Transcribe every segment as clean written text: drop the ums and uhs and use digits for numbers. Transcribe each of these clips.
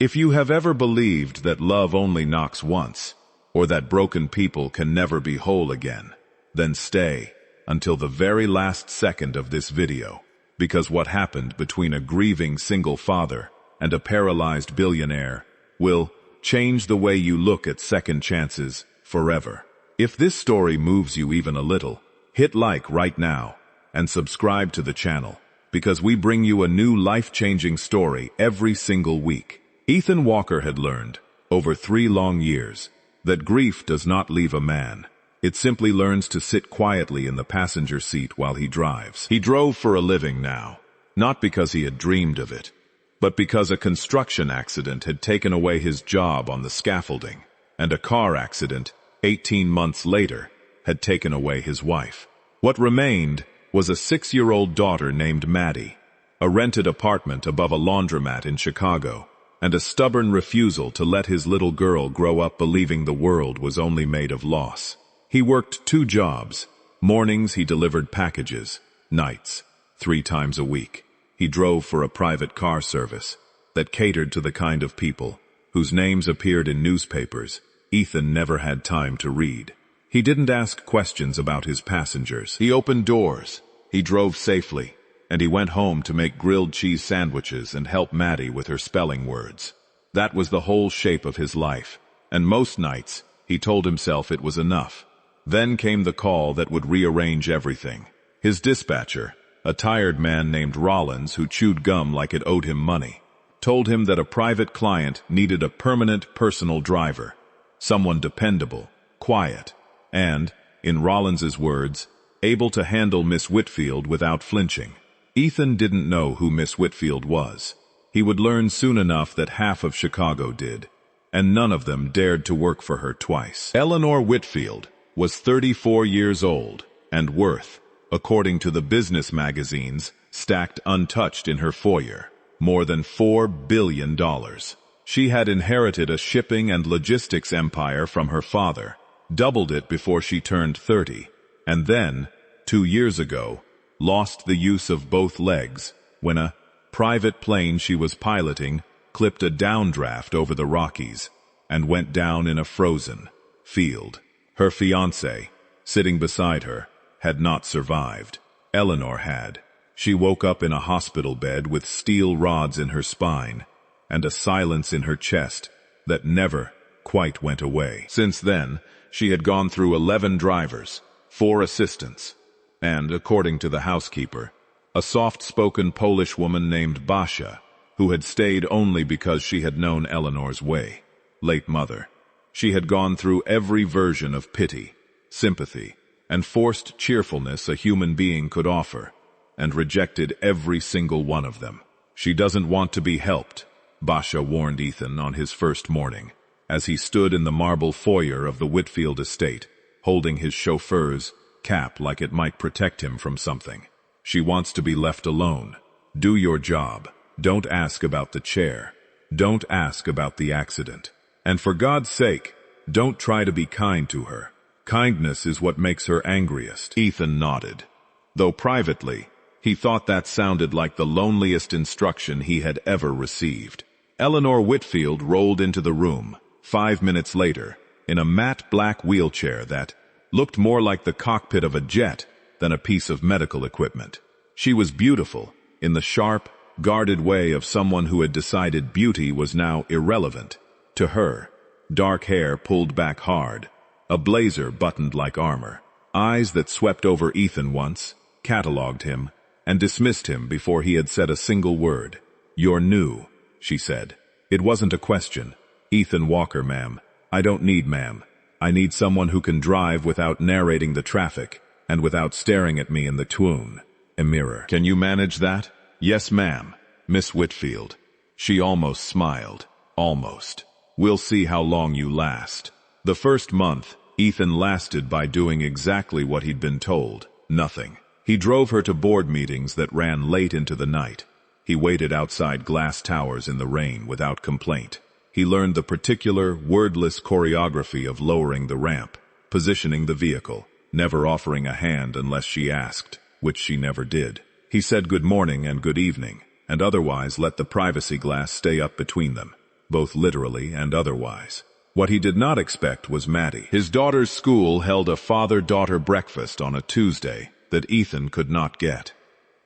If you have ever believed that love only knocks once, or that broken people can never be whole again, then stay until the very last second of this video, because what happened between a grieving single father and a paralyzed billionaire will change the way you look at second chances forever. If this story moves you even a little, hit like right now and subscribe to the channel, because we bring you a new life-changing story every single week. Ethan Walker had learned, over 3 long years, that grief does not leave a man. It simply learns to sit quietly in the passenger seat while he drives. He drove for a living now, not because he had dreamed of it, but because a construction accident had taken away his job on the scaffolding, and a car accident, 18 months later, had taken away his wife. What remained was a 6-year-old daughter named Maddie, a rented apartment above a laundromat in Chicago, and a stubborn refusal to let his little girl grow up believing the world was only made of loss. He worked 2 jobs. Mornings he delivered packages, nights, 3 times a week. He drove for a private car service that catered to the kind of people whose names appeared in newspapers Ethan never had time to read. He didn't ask questions about his passengers. He opened doors, he drove safely, and he went home to make grilled cheese sandwiches and help Maddie with her spelling words. That was the whole shape of his life, and most nights he told himself it was enough. Then came the call that would rearrange everything. His dispatcher, a tired man named Rollins who chewed gum like it owed him money, told him that a private client needed a permanent personal driver, someone dependable, quiet, and, in Rollins's words, able to handle Miss Whitfield without flinching. Ethan didn't know who Miss Whitfield was. He would learn soon enough that half of Chicago did, and none of them dared to work for her twice. Eleanor Whitfield was 34 years old and worth, according to the business magazines stacked untouched in her foyer, more than $4 billion. She had inherited a shipping and logistics empire from her father, doubled it before she turned 30, and then, 2 years ago, lost the use of both legs when a private plane she was piloting clipped a downdraft over the Rockies and went down in a frozen field. Her fiancé, sitting beside her, had not survived. Eleanor had. She woke up in a hospital bed with steel rods in her spine and a silence in her chest that never quite went away. Since then, she had gone through 11 drivers, 4 assistants, and, according to the housekeeper, a soft-spoken Polish woman named Basia, who had stayed only because she had known Eleanor's way, late mother. She had gone through every version of pity, sympathy, and forced cheerfulness a human being could offer, and rejected every single one of them. She doesn't want to be helped, Basia warned Ethan on his first morning, as he stood in the marble foyer of the Whitfield estate, holding his chauffeur's cap like it might protect him from something. She wants to be left alone. Do your job. Don't ask about the chair. Don't ask about the accident. And for God's sake, don't try to be kind to her. Kindness is what makes her angriest. Ethan nodded, though privately, he thought that sounded like the loneliest instruction he had ever received. Eleanor Whitfield rolled into the room, 5 minutes later, in a matte black wheelchair that looked more like the cockpit of a jet than a piece of medical equipment. She was beautiful, in the sharp, guarded way of someone who had decided beauty was now irrelevant. To her, dark hair pulled back hard, a blazer buttoned like armor, eyes that swept over Ethan once, catalogued him, and dismissed him before he had said a single word. "You're new," she said. It wasn't a question. "Ethan Walker, ma'am. I don't need ma'am. I need someone who can drive without narrating the traffic and without staring at me in the twoon. A mirror. Can you manage that?" "Yes, ma'am, Miss Whitfield." She almost smiled. Almost. "We'll see how long you last." The first month, Ethan lasted by doing exactly what he'd been told. Nothing. He drove her to board meetings that ran late into the night. He waited outside glass towers in the rain without complaint. He learned the particular, wordless choreography of lowering the ramp, positioning the vehicle, never offering a hand unless she asked, which she never did. He said good morning and good evening, and otherwise let the privacy glass stay up between them. both literally and otherwise. What he did not expect was Maddie. His daughter's school held a father-daughter breakfast on a Tuesday that Ethan could not get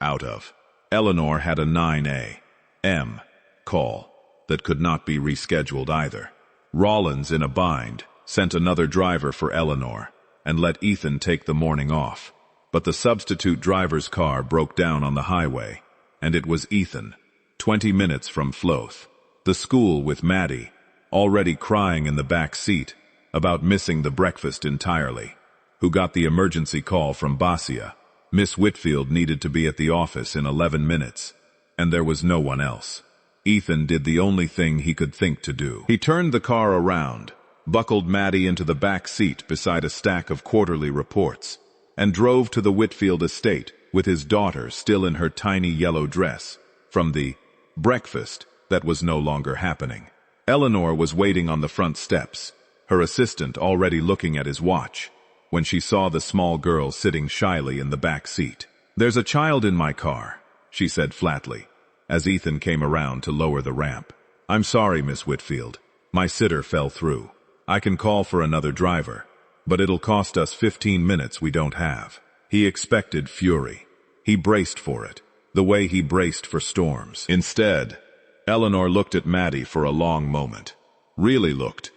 out of. Eleanor had a 9 a.m. call that could not be rescheduled either. Rollins, in a bind, sent another driver for Eleanor and let Ethan take the morning off. But the substitute driver's car broke down on the highway, and it was Ethan, 20 minutes from Floth, the school, with Maddie, already crying in the back seat about missing the breakfast entirely, who got the emergency call from Basia. Miss Whitfield needed to be at the office in 11 minutes, and there was no one else. Ethan did the only thing he could think to do. He turned the car around, buckled Maddie into the back seat beside a stack of quarterly reports, and drove to the Whitfield estate with his daughter still in her tiny yellow dress from the breakfast that was no longer happening. Eleanor was waiting on the front steps, her assistant already looking at his watch, when she saw the small girl sitting shyly in the back seat. "There's a child in my car," she said flatly, as Ethan came around to lower the ramp. "I'm sorry, Miss Whitfield. My sitter fell through. I can call for another driver, but it'll cost us 15 minutes we don't have." He expected fury. He braced for it, the way he braced for storms. Instead, Eleanor looked at Maddie for a long moment. Really looked.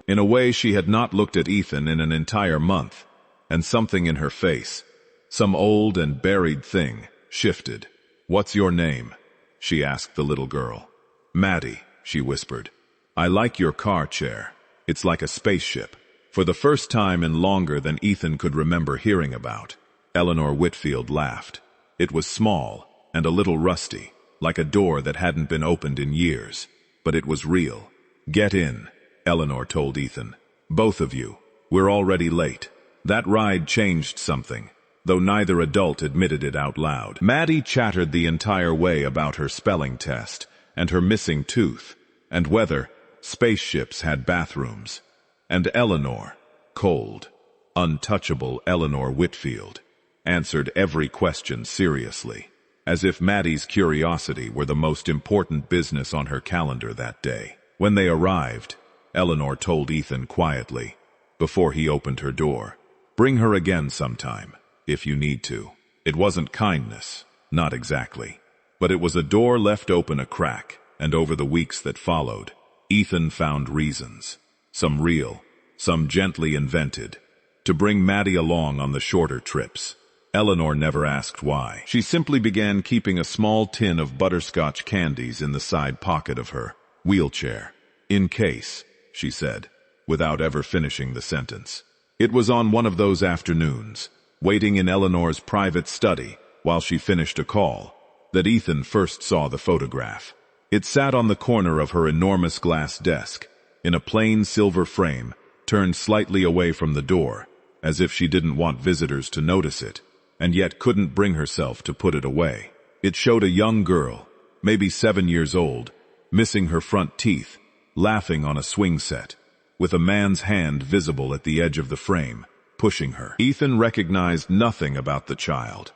In a way she had not looked at Ethan in an entire month, and something in her face, some old and buried thing, shifted. "What's your name?" she asked the little girl. "Maddie," she whispered. "I like your car chair. It's like a spaceship." For the first time in longer than Ethan could remember hearing about, Eleanor Whitfield laughed. It was small and a little rusty, like a door that hadn't been opened in years, but it was real. "Get in," Eleanor told Ethan. "Both of you. We're already late." That ride changed something, though neither adult admitted it out loud. Maddie chattered the entire way about her spelling test and her missing tooth, and whether spaceships had bathrooms. And Eleanor, cold, untouchable Eleanor Whitfield, answered every question seriously, as if Maddie's curiosity were the most important business on her calendar that day. When they arrived, Eleanor told Ethan quietly, before he opened her door, "Bring her again sometime, if you need to." It wasn't kindness, not exactly, but it was a door left open a crack, and over the weeks that followed, Ethan found reasons, some real, some gently invented, to bring Maddie along on the shorter trips. Eleanor never asked why. She simply began keeping a small tin of butterscotch candies in the side pocket of her wheelchair. "In case," she said, without ever finishing the sentence. It was on one of those afternoons, waiting in Eleanor's private study while she finished a call, that Ethan first saw the photograph. It sat on the corner of her enormous glass desk, in a plain silver frame, turned slightly away from the door, as if she didn't want visitors to notice it, and yet couldn't bring herself to put it away. It showed a young girl, maybe 7 years old, missing her front teeth, laughing on a swing set, with a man's hand visible at the edge of the frame, pushing her. Ethan recognized nothing about the child,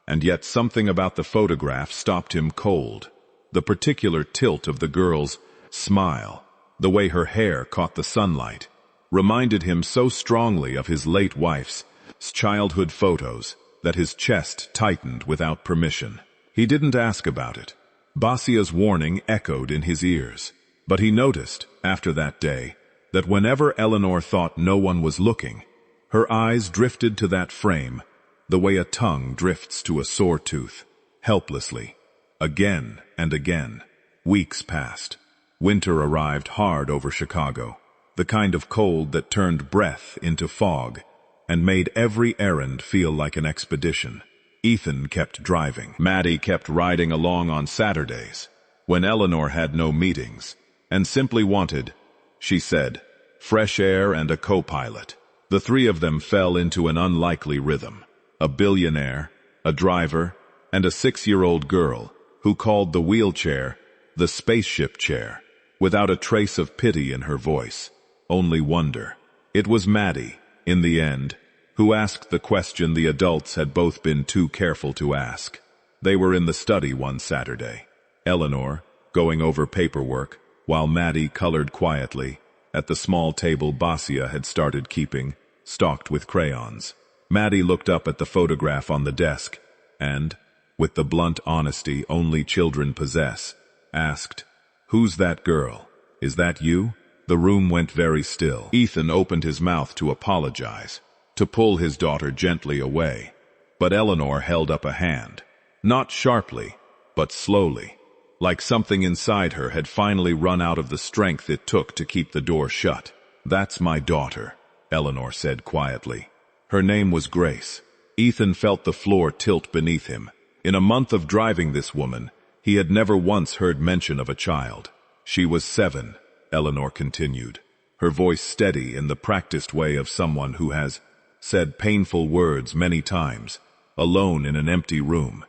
and yet something about the photograph stopped him cold. The particular tilt of the girl's smile, the way her hair caught the sunlight, reminded him so strongly of his late wife's childhood photos that his chest tightened without permission. He didn't ask about it. Basia's warning echoed in his ears. But he noticed, after that day, that whenever Eleanor thought no one was looking, her eyes drifted to that frame, the way a tongue drifts to a sore tooth, helplessly, again and again. Weeks passed. Winter arrived hard over Chicago, the kind of cold that turned breath into fog and made every errand feel like an expedition. Ethan kept driving. Maddie kept riding along on Saturdays, when Eleanor had no meetings, and simply wanted, she said, fresh air and a co-pilot. The three of them fell into an unlikely rhythm. A billionaire, a driver, and a 6-year-old girl who called the wheelchair the spaceship chair, without a trace of pity in her voice, only wonder. It was Maddie, in the end, who asked the question the adults had both been too careful to ask. They were in the study one Saturday. Eleanor, going over paperwork, while Maddie colored quietly at the small table Basia had started keeping, stocked with crayons. Maddie looked up at the photograph on the desk and, with the blunt honesty only children possess, asked, "Who's that girl? Is that you?" The room went very still. Ethan opened his mouth to apologize, to pull his daughter gently away, but Eleanor held up a hand. Not sharply, but slowly, like something inside her had finally run out of the strength it took to keep the door shut. "That's my daughter," Eleanor said quietly. Her name was Grace. Ethan felt the floor tilt beneath him. In a month of driving this woman, he had never once heard mention of a child. "She was 7, Eleanor continued, her voice steady in the practiced way of someone who has said painful words many times, alone in an empty room,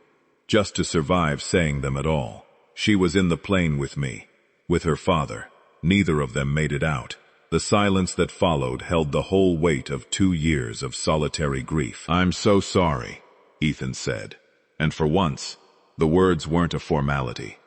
just to survive saying them at all. She was in the plane with me, with her father. Neither of them made it out." The silence that followed held the whole weight of 2 years of solitary grief. "I'm so sorry," Ethan said. And for once, the words weren't a formality.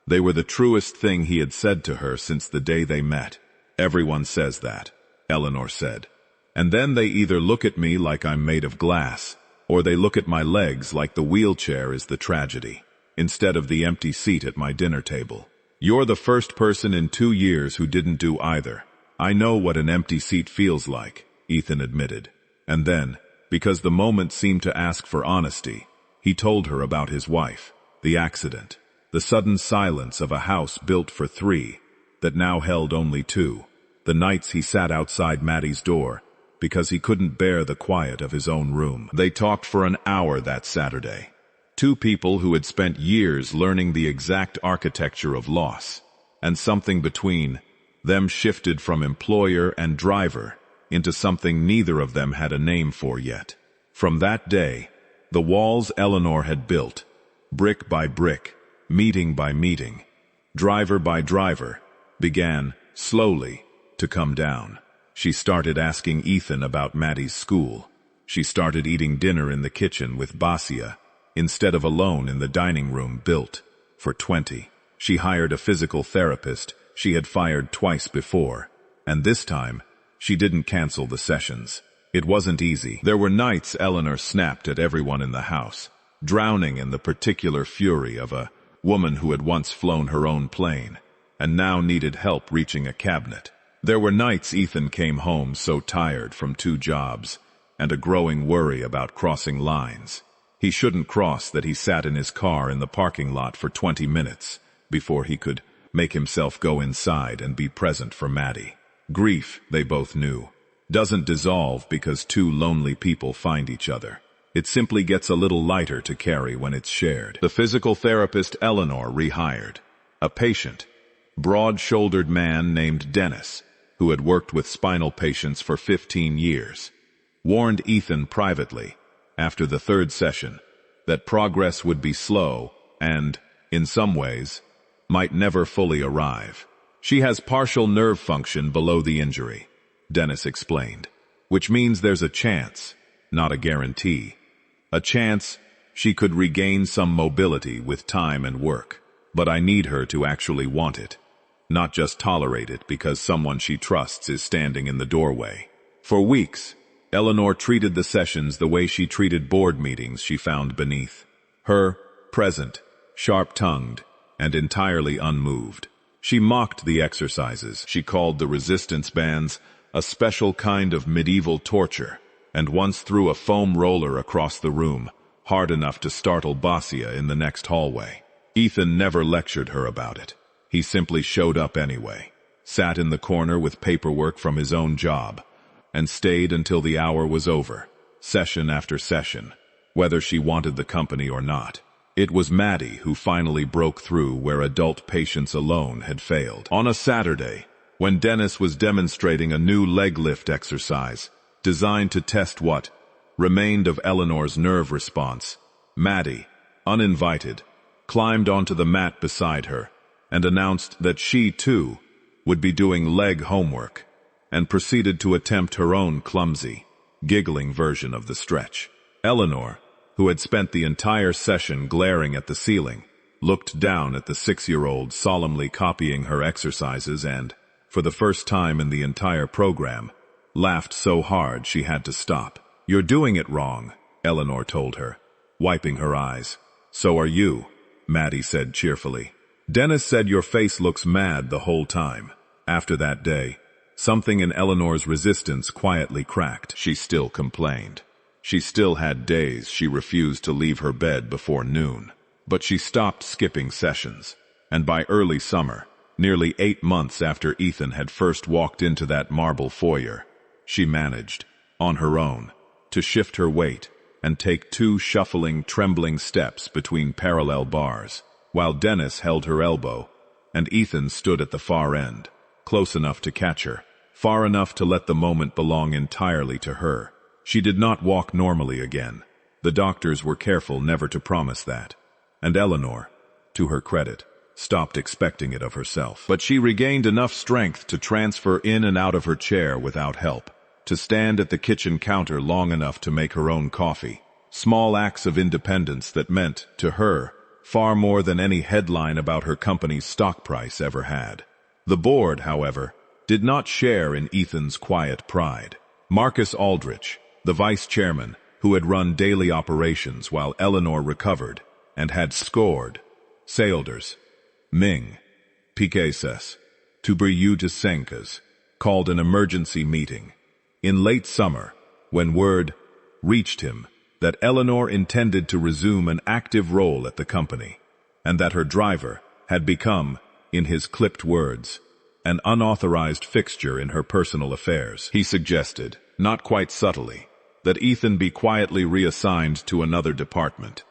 They were the truest thing he had said to her since the day they met. "Everyone says that," Eleanor said. "And then they either look at me like I'm made of glass, or they look at my legs like the wheelchair is the tragedy, instead of the empty seat at my dinner table. You're the first person in 2 years who didn't do either. I know what an empty seat feels like," Ethan admitted. And then, because the moment seemed to ask for honesty, he told her about his wife, the accident, the sudden silence of a house built for 3, that now held only 2, the nights he sat outside Maddie's door, because he couldn't bear the quiet of his own room. They talked for an hour that Saturday. 2 people who had spent years learning the exact architecture of loss, and something between them shifted from employer and driver into something neither of them had a name for yet. From that day, the walls Eleanor had built, brick by brick, meeting by meeting, driver by driver, began, slowly, to come down. She started asking Ethan about Maddie's school. She started eating dinner in the kitchen with Basia, instead of alone in the dining room built for 20. She hired a physical therapist she had fired twice before, and this time, she didn't cancel the sessions. It wasn't easy. There were nights Eleanor snapped at everyone in the house, drowning in the particular fury of a woman who had once flown her own plane, and now needed help reaching a cabinet. There were nights Ethan came home so tired from 2 jobs, and a growing worry about crossing lines. He shouldn't cross that he sat in his car in the parking lot for 20 minutes before he could make himself go inside and be present for Maddie. Grief, they both knew, doesn't dissolve because 2 lonely people find each other. It simply gets a little lighter to carry when it's shared. The physical therapist Eleanor rehired a patient, broad-shouldered man named Dennis, who had worked with spinal patients for 15 years, warned Ethan privately, after the 3rd session, that progress would be slow and, in some ways, might never fully arrive. "She has partial nerve function below the injury," Dennis explained, "which means there's a chance, not a guarantee, a chance she could regain some mobility with time and work. But I need her to actually want it, not just tolerate it because someone she trusts is standing in the doorway." For weeks, Eleanor treated the sessions the way she treated board meetings she found beneath her, present, sharp-tongued, and entirely unmoved. She mocked the exercises. She called the resistance bands a special kind of medieval torture, and once threw a foam roller across the room, hard enough to startle Basia in the next hallway. Ethan never lectured her about it. He simply showed up anyway, sat in the corner with paperwork from his own job, and stayed until the hour was over, session after session, whether she wanted the company or not. It was Maddie who finally broke through where adult patients alone had failed. On a Saturday, when Dennis was demonstrating a new leg lift exercise designed to test what remained of Eleanor's nerve response, Maddie, uninvited, climbed onto the mat beside her and announced that she, too, would be doing leg homework, and proceeded to attempt her own clumsy, giggling version of the stretch. Eleanor, who had spent the entire session glaring at the ceiling, looked down at the 6-year-old solemnly copying her exercises and, for the first time in the entire program, laughed so hard she had to stop. "You're doing it wrong," Eleanor told her, wiping her eyes. "So are you," Maddie said cheerfully. "Dennis said your face looks mad the whole time." After that day, something in Eleanor's resistance quietly cracked. She still complained. She still had days she refused to leave her bed before noon. But she stopped skipping sessions, and by early summer, nearly 8 months after Ethan had first walked into that marble foyer, she managed, on her own, to shift her weight and take 2 shuffling, trembling steps between parallel bars, while Dennis held her elbow, and Ethan stood at the far end, close enough to catch her, far enough to let the moment belong entirely to her. She did not walk normally again. The doctors were careful never to promise that. And Eleanor, to her credit, stopped expecting it of herself. But she regained enough strength to transfer in and out of her chair without help, to stand at the kitchen counter long enough to make her own coffee. Small acts of independence that meant, to her, far more than any headline about her company's stock price ever had. The board, however, did not share in Ethan's quiet pride. Marcus Aldrich, the vice chairman, who had run daily operations while Eleanor recovered, and had scored, Sailders, Ming, Piqueses, Tubriu-Desenkas, called an emergency meeting. In late summer, when word reached him that Eleanor intended to resume an active role at the company, and that her driver had become, in his clipped words, an unauthorized fixture in her personal affairs, he suggested, not quite subtly, that Ethan be quietly reassigned to another department,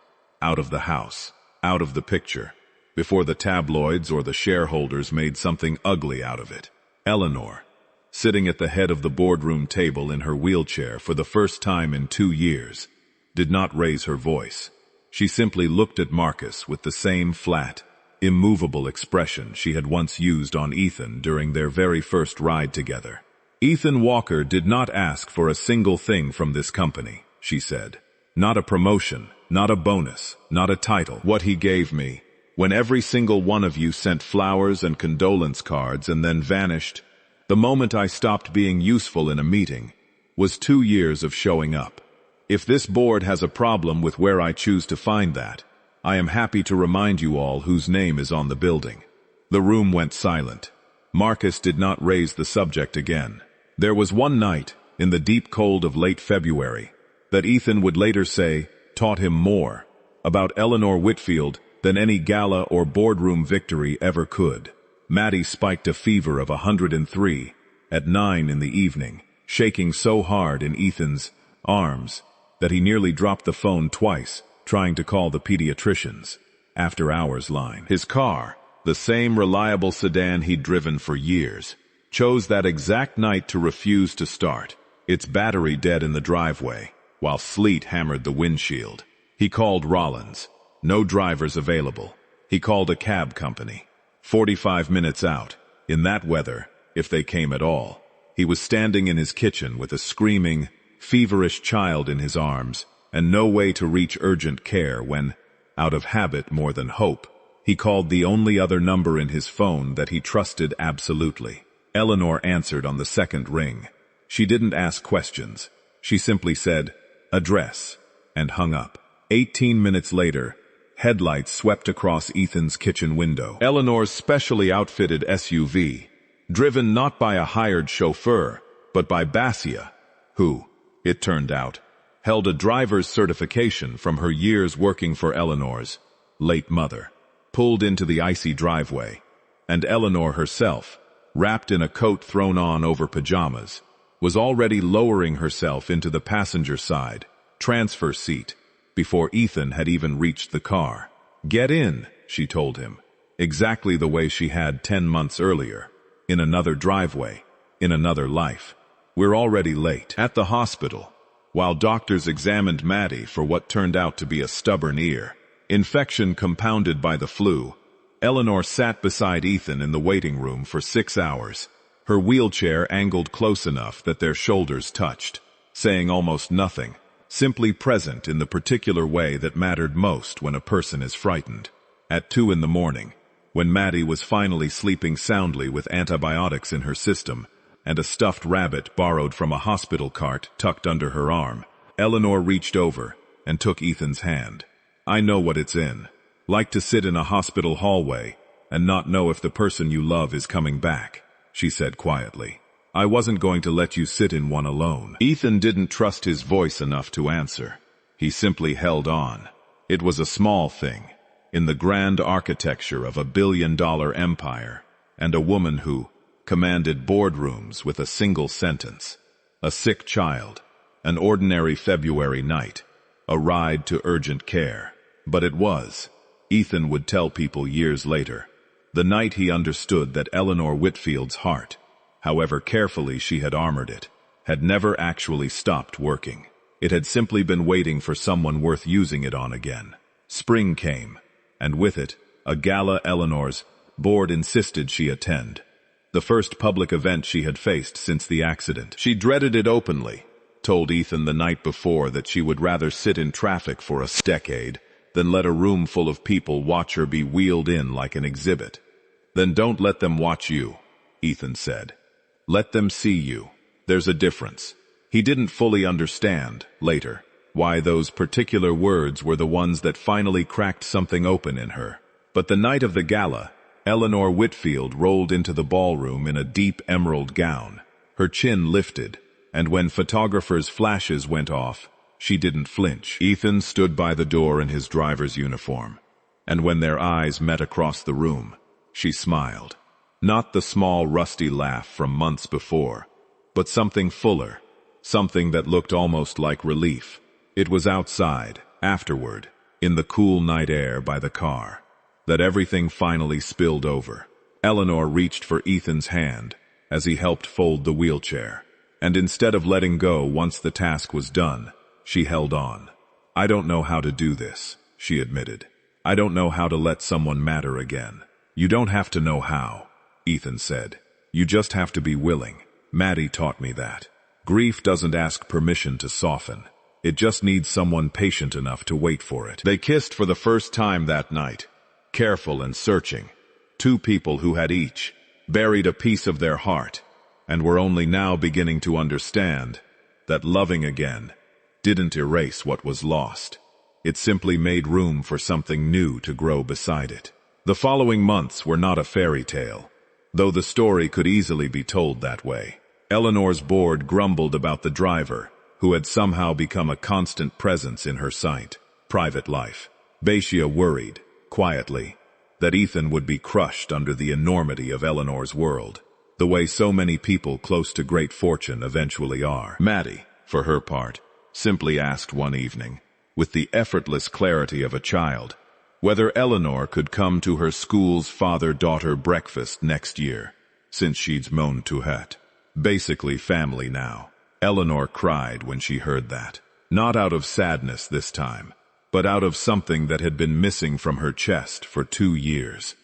out of the house, out of the picture, before the tabloids or the shareholders made something ugly out of it. Eleanor, sitting at the head of the boardroom table in her wheelchair for the first time in 2 years, did not raise her voice. She simply looked at Marcus with the same flat, immovable expression she had once used on Ethan during their very first ride together. "Ethan Walker did not ask for a single thing from this company," she said. "Not a promotion, not a bonus, not a title. What he gave me, when every single one of you sent flowers and condolence cards and then vanished, the moment I stopped being useful in a meeting, was 2 years of showing up. If this board has a problem with where I choose to find that, I am happy to remind you all whose name is on the building." The room went silent. Marcus did not raise the subject again. There was one night, in the deep cold of late February, that Ethan would later say taught him more about Eleanor Whitfield than any gala or boardroom victory ever could. Maddie spiked a fever of 103 at 9 in the evening, shaking so hard in Ethan's arms that he nearly dropped the phone twice, trying to call the pediatrician's after-hours line. His car, the same reliable sedan he'd driven for years, chose that exact night to refuse to start, its battery dead in the driveway, while sleet hammered the windshield. He called Rollins. No drivers available. He called a cab company. 45 minutes out, in that weather, if they came at all, he was standing in his kitchen with a screaming, feverish child in his arms, and no way to reach urgent care when, out of habit more than hope, he called the only other number in his phone that he trusted absolutely. Eleanor answered on the second ring. She didn't ask questions. She simply said, "Address," and hung up. 18 minutes later, headlights swept across Ethan's kitchen window. Eleanor's specially outfitted SUV, driven not by a hired chauffeur, but by Basia, who, it turned out, held a driver's certification from her years working for Eleanor's late mother, pulled into the icy driveway, and Eleanor herself, wrapped in a coat thrown on over pajamas, was already lowering herself into the passenger side, transfer seat, before Ethan had even reached the car. "Get in," she told him, exactly the way she had 10 months earlier, in another driveway, in another life. "We're already late." At the hospital, while doctors examined Maddie for what turned out to be a stubborn ear, infection compounded by the flu, Eleanor sat beside Ethan in the waiting room for 6 hours, her wheelchair angled close enough that their shoulders touched, saying almost nothing, simply present in the particular way that mattered most when a person is frightened. At 2 in the morning, when Maddie was finally sleeping soundly with antibiotics in her system and a stuffed rabbit borrowed from a hospital cart tucked under her arm, Eleanor reached over and took Ethan's hand. "I know what it's in. Like to sit in a hospital hallway and not know if the person you love is coming back," she said quietly. "I wasn't going to let you sit in one alone." Ethan didn't trust his voice enough to answer. He simply held on. It was a small thing, in the grand architecture of a billion-dollar empire, and a woman who commanded boardrooms with a single sentence. A sick child, an ordinary February night, a ride to urgent care. But it was, Ethan would tell people years later, the night he understood that Eleanor Whitfield's heart, however carefully she had armored it, had never actually stopped working. It had simply been waiting for someone worth using it on again. Spring came, and with it, a gala Eleanor's board insisted she attend. The first public event she had faced since the accident. She dreaded it openly, told Ethan the night before that she would rather sit in traffic for a decade than let a room full of people watch her be wheeled in like an exhibit. "Then don't let them watch you," Ethan said. "Let them see you. There's a difference." He didn't fully understand, later, why those particular words were the ones that finally cracked something open in her. But the night of the gala, Eleanor Whitfield rolled into the ballroom in a deep emerald gown, her chin lifted, and when photographers' flashes went off, she didn't flinch. Ethan stood by the door in his driver's uniform, and when their eyes met across the room, she smiled. Not the small, rusty laugh from months before, but something fuller, something that looked almost like relief. It was outside, afterward, in the cool night air by the car, that everything finally spilled over. Eleanor reached for Ethan's hand as he helped fold the wheelchair, and instead of letting go once the task was done, she held on. "I don't know how to do this," she admitted. "I don't know how to let someone matter again." "You don't have to know how," Ethan said. "You just have to be willing. Maddie taught me that. Grief doesn't ask permission to soften. It just needs someone patient enough to wait for it." They kissed for the first time that night, careful and searching. Two people who had each buried a piece of their heart and were only now beginning to understand that loving again didn't erase what was lost. It simply made room for something new to grow beside it. The following months were not a fairy tale, though the story could easily be told that way. Eleanor's board grumbled about the driver, who had somehow become a constant presence in her sight. Private life. Basia worried, quietly, that Ethan would be crushed under the enormity of Eleanor's world, the way so many people close to great fortune eventually are. Maddie, for her part, simply asked one evening, with the effortless clarity of a child, whether Eleanor could come to her school's father-daughter breakfast next year, since she'd moaned to het. Basically family now. Eleanor cried when she heard that. Not out of sadness this time, but out of something that had been missing from her chest for 2 years,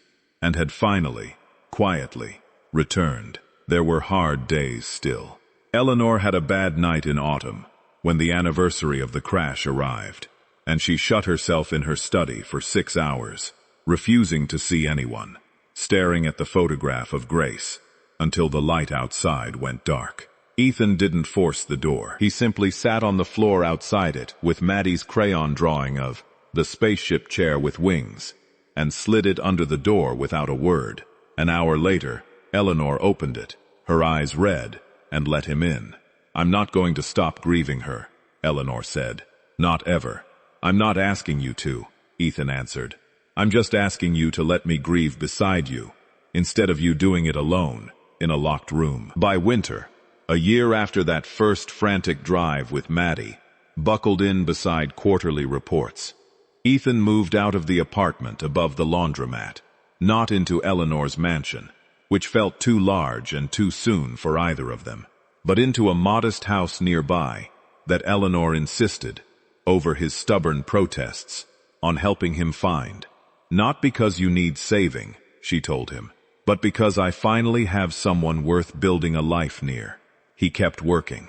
and had finally, quietly, returned. There were hard days still. Eleanor had a bad night in autumn, when the anniversary of the crash arrived, and she shut herself in her study for 6 hours, refusing to see anyone, staring at the photograph of Grace, until the light outside went dark. Ethan didn't force the door. He simply sat on the floor outside it with Maddie's crayon drawing of the spaceship chair with wings, and slid it under the door without a word. An hour later, Eleanor opened it, her eyes red, and let him in. "I'm not going to stop grieving her," Eleanor said. "Not ever." "I'm not asking you to," Ethan answered. "I'm just asking you to let me grieve beside you, instead of you doing it alone, in a locked room." By winter, a year after that first frantic drive with Maddie, buckled in beside quarterly reports, Ethan moved out of the apartment above the laundromat, not into Eleanor's mansion, which felt too large and too soon for either of them, but into a modest house nearby that Eleanor insisted, over his stubborn protests, on helping him find. "Not because you need saving," she told him, "but because I finally have someone worth building a life near." He kept working,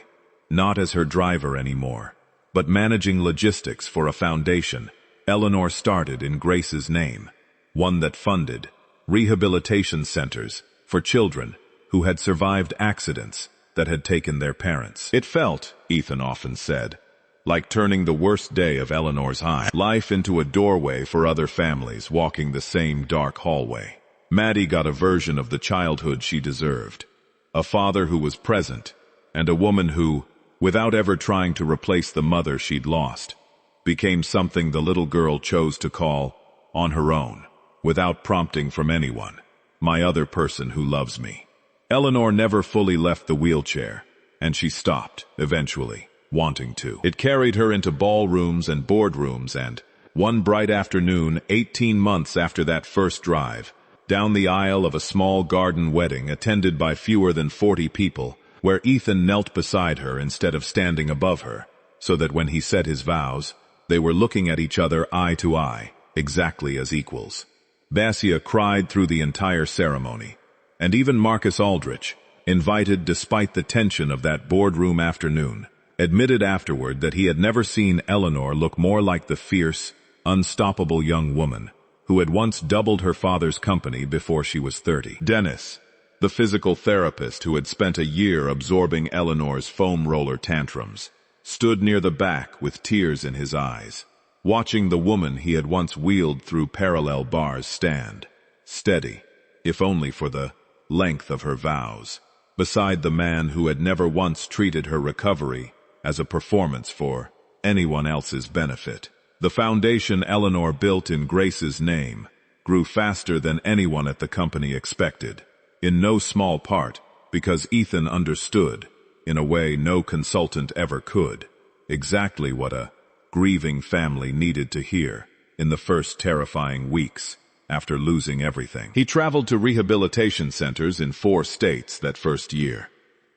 not as her driver anymore, but managing logistics for a foundation Eleanor started in Grace's name. one that funded rehabilitation centers for children who had survived accidents that had taken their parents. It felt, Ethan often said, like turning the worst day of Eleanor's life into a doorway for other families walking the same dark hallway. Maddie got a version of the childhood she deserved. A father who was present, and a woman who, without ever trying to replace the mother she'd lost, became something the little girl chose to call, on her own, without prompting from anyone, my other person who loves me. Eleanor never fully left the wheelchair, and she stopped, eventually, wanting to. It carried her into ballrooms and boardrooms and, one bright afternoon, 18 months after that first drive, down the aisle of a small garden wedding attended by fewer than 40 people, where Ethan knelt beside her instead of standing above her, so that when he said his vows, they were looking at each other eye to eye, exactly as equals. Basia cried through the entire ceremony, and even Marcus Aldrich, invited despite the tension of that boardroom afternoon, admitted afterward that he had never seen Eleanor look more like the fierce, unstoppable young woman who had once doubled her father's company before she was 30. Dennis, the physical therapist who had spent a year absorbing Eleanor's foam roller tantrums, stood near the back with tears in his eyes, watching the woman he had once wheeled through parallel bars stand, steady, if only for the length of her vows, beside the man who had never once treated her recovery as a performance for anyone else's benefit. The foundation Eleanor built in Grace's name grew faster than anyone at the company expected, in no small part because Ethan understood, in a way no consultant ever could, exactly what a grieving family needed to hear in the first terrifying weeks after losing everything. He traveled to rehabilitation centers in 4 states that first year,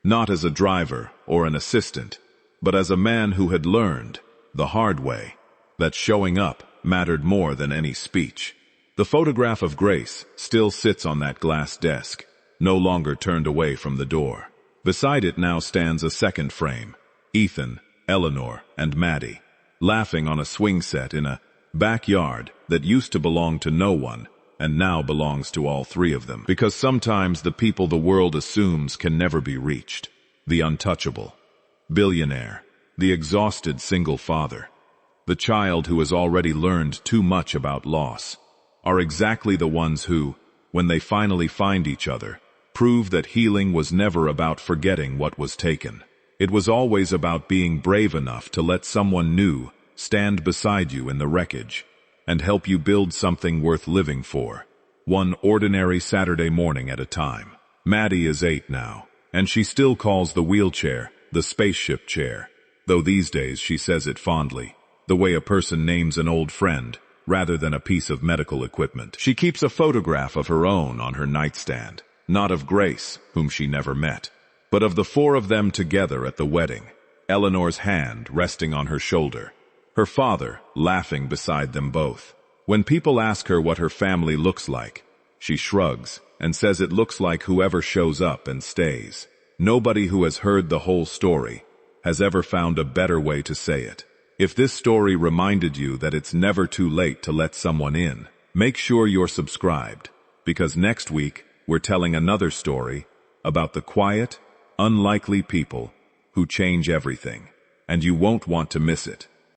not as a driver or an assistant, but as a man who had learned, the hard way, that showing up mattered more than any speech. The photograph of Grace still sits on that glass desk, no longer turned away from the door. Beside it now stands a second frame, Ethan, Eleanor, and Maddie, laughing on a swing set in a backyard that used to belong to no one and now belongs to all 3 of them. Because sometimes the people the world assumes can never be reached, the untouchable billionaire, the exhausted single father, the child who has already learned too much about loss, are exactly the ones who, when they finally find each other, prove that healing was never about forgetting what was taken. It was always about being brave enough to let someone new stand beside you in the wreckage and help you build something worth living for, one ordinary Saturday morning at a time. Maddie is 8 now, and she still calls the wheelchair the spaceship chair, though these days she says it fondly, the way a person names an old friend, rather than a piece of medical equipment. She keeps a photograph of her own on her nightstand, not of Grace, whom she never met, but of the 4 of them together at the wedding, Eleanor's hand resting on her shoulder, her father laughing beside them both. When people ask her what her family looks like, she shrugs and says it looks like whoever shows up and stays. Nobody who has heard the whole story has ever found a better way to say it. If this story reminded you that it's never too late to let someone in, make sure you're subscribed, because next week we're telling another story about the quiet, unlikely people who change everything, and you won't want to miss it.